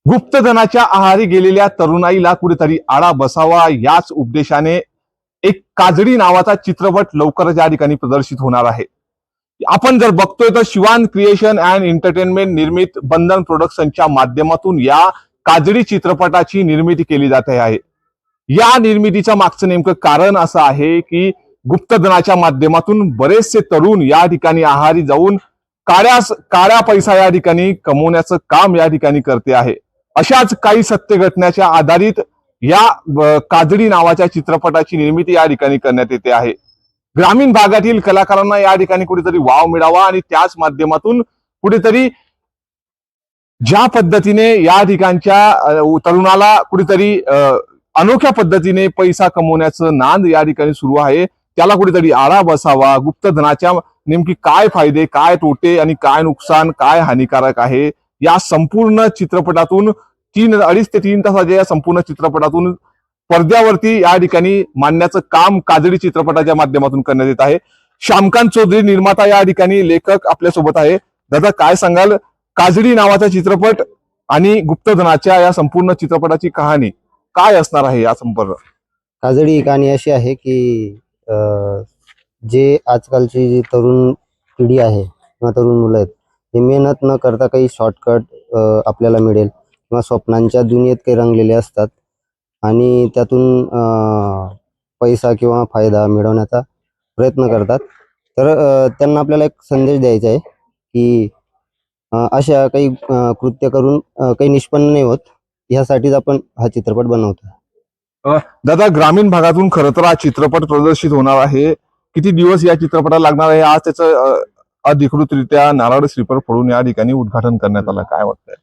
गुप्तधनाच्या आहारी गेलेल्या तरुणाईला कुठेतरी आळा बसावा याच उद्देशाने एक काजळी नावाचा चित्रपट लवकरच या ठिकाणी प्रदर्शित होणार आहे. आपण जर बघतोय तर शिवान क्रिएशन अँड एंटरटेनमेंट निर्मित बंधन प्रोडक्शनच्या माध्यमातून या काजळी चित्रपटाची निर्मिती केली जात आहे. या निर्मितीच्या मागचं नेमकं कारण असं आहे की गुप्तधनाच्या माध्यमातून बरेचसे तरुण या ठिकाणी आहारी जाऊन काळ्या पैसा या ठिकाणी कमवण्याचं काम या ठिकाणी करते आहे. अशाच काही सत्य घटनेच्या आधारित या काजळी नावाच्या चित्रपटाची निर्मिती या ठिकाणी करण्यात येते आहे. ग्रामीण भागातील कलाकारांना या ठिकाणी कुठेतरी वाव मिळावा आणि त्याच माध्यमातून कुठेतरी ज्या पद्धतीने या ठिकाणच्या तरुणाला कुठेतरी अनोख्या पद्धतीने पैसा कमवण्याचं नाद या ठिकाणी सुरू आहे, त्याला कुठेतरी आळा बसावा. गुप्तधनाच्या नेमकी काय फायदे, काय तोटे आणि काय नुकसान, काय हानिकारक आहे या संपूर्ण चित्रपटातून 2.5 ते 3 तासाच्या या संपूर्ण चित्रपटातून पडद्यावरती या ठिकाणी मांडण्याचं काम काजळी चित्रपटाच्या माध्यमातून करण्यात येत आहे. श्यामकांत चौधरी निर्माता या ठिकाणी लेखक आपल्यासोबत आहे. दादा, काय सांगाल, काजळी नावाचा चित्रपट आणि गुप्तधनाच्या या संपूर्ण चित्रपटाची कहाणी काय असणार आहे? या संपूर्ण काजळी ही कहाणी अशी आहे की जे आजकालची जी तरुण पिढी आहे किंवा तरुण मुलं आहेत, हे मेहनत न करता काही शॉर्टकट आपल्याला मिळेल किंवा स्वप्नांच्या दुनियेत काही रंगलेले असतात आणि त्यातून पैसा किंवा फायदा मिळवण्याचा प्रयत्न करतात. तर त्यांना आपल्याला एक संदेश द्यायचा आहे की अशा काही कृत्य करून काही निष्पन्न नाही होत, ह्यासाठीच आपण हा चित्रपट बनवतो. दादा, ग्रामीण भागातून खरं तर हा चित्रपट प्रदर्शित होणार आहे. किती दिवस या चित्रपटाला लागणार आहे? आज त्याचं अधिकृतरित्या नारळ श्रीफळ फोडून या ठिकाणी उद्घाटन करण्यात आलं. काय वाटतंय?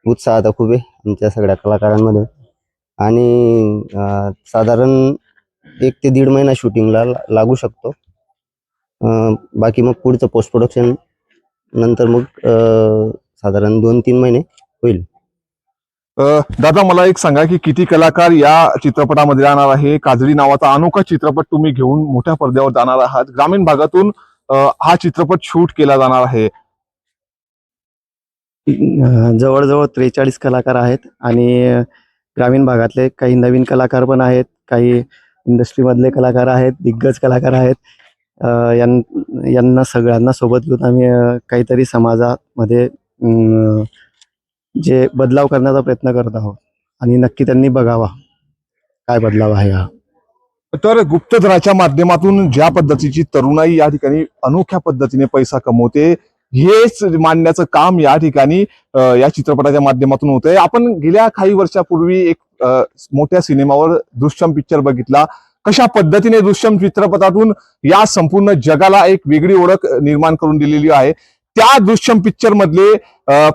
उत्साह आता खूप आहे आमच्या सगळ्या कलाकारांमध्ये आणि साधारण 1 ते 1.5 महिना शूटिंगला लागू शकतो. बाकी मग पुढचं पोस्ट प्रोडक्शन नंतर मग साधारण 2-3 महिने होईल. दादा, मला एक सांगा की किती कलाकार या चित्रपटामध्ये राहणार आहे? काजळी नावाचा अनोखा चित्रपट तुम्ही घेऊन मोठ्या पडद्यावर जाणार आहात. ग्रामीण भागातून हा चित्रपट शूट केला जाणार आहे. जवळजवळ 43 कलाकार आहेत आणि ग्रामीण भागातले काही नवीन कलाकार पण आहेत, काही इंडस्ट्रीमधले कलाकार आहेत, दिग्गज कलाकार आहेत. यांना सगळ्यांना सोबत घेऊन आम्ही काहीतरी समाजामध्ये जे बदलाव करण्याचा प्रयत्न करत आहोत आणि नक्की त्यांनी बघावा काय बदलाव आहे हा. तर गुप्तधनाच्या माध्यमातून ज्या पद्धतीची तरुणाई या ठिकाणी अनोख्या पद्धतीने पैसा कमवते, हेच मांडण्याचं काम या ठिकाणी या चित्रपटाच्या माध्यमातून होतंय. आपण गेल्या काही वर्षापूर्वी एक मोठ्या सिनेमावर दृश्यम पिक्चर बघितला. कशा पद्धतीने दृश्यम चित्रपटातून या संपूर्ण जगाला एक वेगळी ओळख निर्माण करून दिलेली आहे. त्या दृश्यम पिक्चर मधले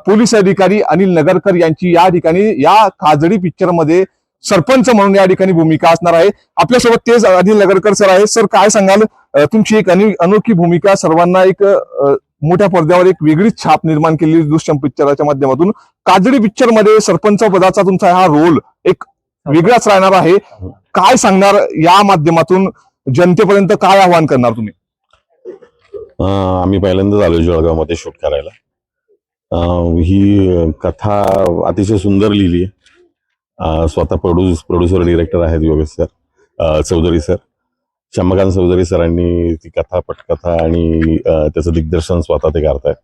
पोलीस अधिकारी अनिल नगरकर यांची या ठिकाणी या काजळी पिक्चर मध्ये सरपंच म्हणून या ठिकाणी भूमिका असणार आहे. आपल्यासोबत तेच अनिल नगरकर सर आहे. सर, काय सांगाल, तुमची एक अनोखी भूमिका, सर्वांना एक मोठ्या पडद्यावर एक वेगळीच छाप निर्माण केलेली दृश्यम पिक्चरच्या माध्यमातून. काजळी पिक्चर मध्ये सरपंच पदाचा तुमचा हा रोल एक वेगळाच राहणार आहे. काय सांगणार या माध्यमातून, जनतेपर्यंत काय आवाहन करणार तुम्ही? आम्ही पहिल्यांदाच आलो जळगावमध्ये शूट करायला. ही कथा अतिशय सुंदर लिहिली आहे. स्वतः प्रोड्युसर डिरेक्टर आहेत योगेश सर, चौधरी सर, श्यामकांत चौधरी सरांनी ती कथा, पटकथा आणि त्याचं दिग्दर्शन स्वतः ते करतायत.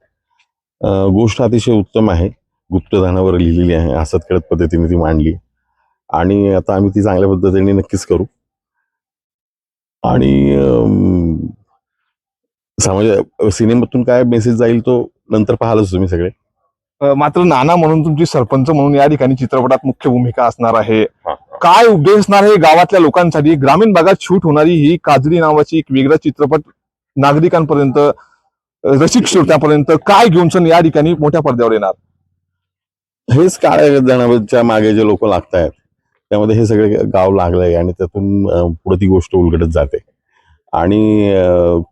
गोष्ट अतिशय उत्तम आहे, गुप्तधनावर लिहिलेली आहे, हसत खेळत पद्धतीने ती मांडली आणि आता आम्ही ती चांगल्या पद्धतीने नक्कीच करू. आणि सिनेमातून काय मेसेज जाईल तो नंतर पाहालच तुम्ही सगळे. मात्र नाना म्हणून तुमची सरपंच म्हणून या ठिकाणी चित्रपटात मुख्य भूमिका असणार आहे. काय उद्देश असणार आहे गावातल्या लोकांसाठी? ग्रामीण भागात शूट होणारी ही काजळी नावाची एक वेगळा चित्रपट नागरिकांपर्यंत, रसिक श्रोत्यापर्यंत काय घेऊन सण या ठिकाणी मोठ्या पडद्यावर येणार? हेच काळ्या धनाच्या मागे जे लोक लागतायत त्यामध्ये हे सगळे गाव लागलंय आणि त्यातून पुढे ती गोष्ट उलगडत जाते. आणि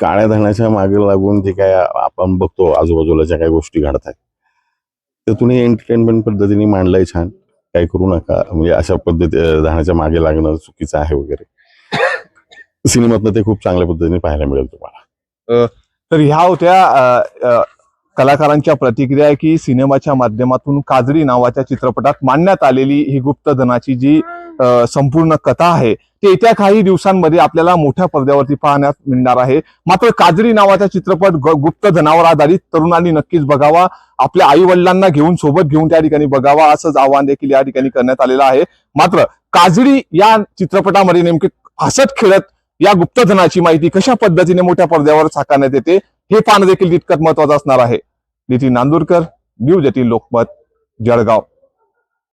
काळ्या धनाच्या मागे लागून जे काय आपण बघतो आजूबाजूला ज्या काही गोष्टी घडत आहेत त्यातून एंटरटेनमेंट पद्धतीने मांडलंय छान. काही करू नका, म्हणजे अशा धनाच्या मागे लागणं चुकीचं आहे वगैरे. सिनेमातनं ते खूप चांगल्या पद्धतीने पाहायला मिळेल तुम्हाला. तर ह्या होत्या कलाकारांच्या प्रतिक्रिया आहे की सिनेमाच्या माध्यमातून काजळी नावाच्या चित्रपटात मांडण्यात आलेली ही गुप्तधनाची जी संपूर्ण कथा आहे ते येत्या काही दिवसांमध्ये आपल्याला मोठ्या पडद्यावरती पाहण्यास मिळणार आहे. मात्र काजळी नावाचा चित्रपट गुप्तधनावर आधारित तरुणांनी नक्कीच बघावा, आपल्या आई वडिलांना घेऊन सोबत घेऊन त्या ठिकाणी बघावा असंच आवाहन देखील या ठिकाणी करण्यात आलेलं आहे. मात्र काजळी या चित्रपटामध्ये नेमके हसत खेळत या गुप्तधनाची माहिती कशा पद्धतीने मोठ्या पडद्यावर साकारण्यात येते हे पाहणं देखील तितकंच महत्वाचं असणार आहे. नितीन नांदुरकर, न्यूज 18 लोकमत, जळगाव.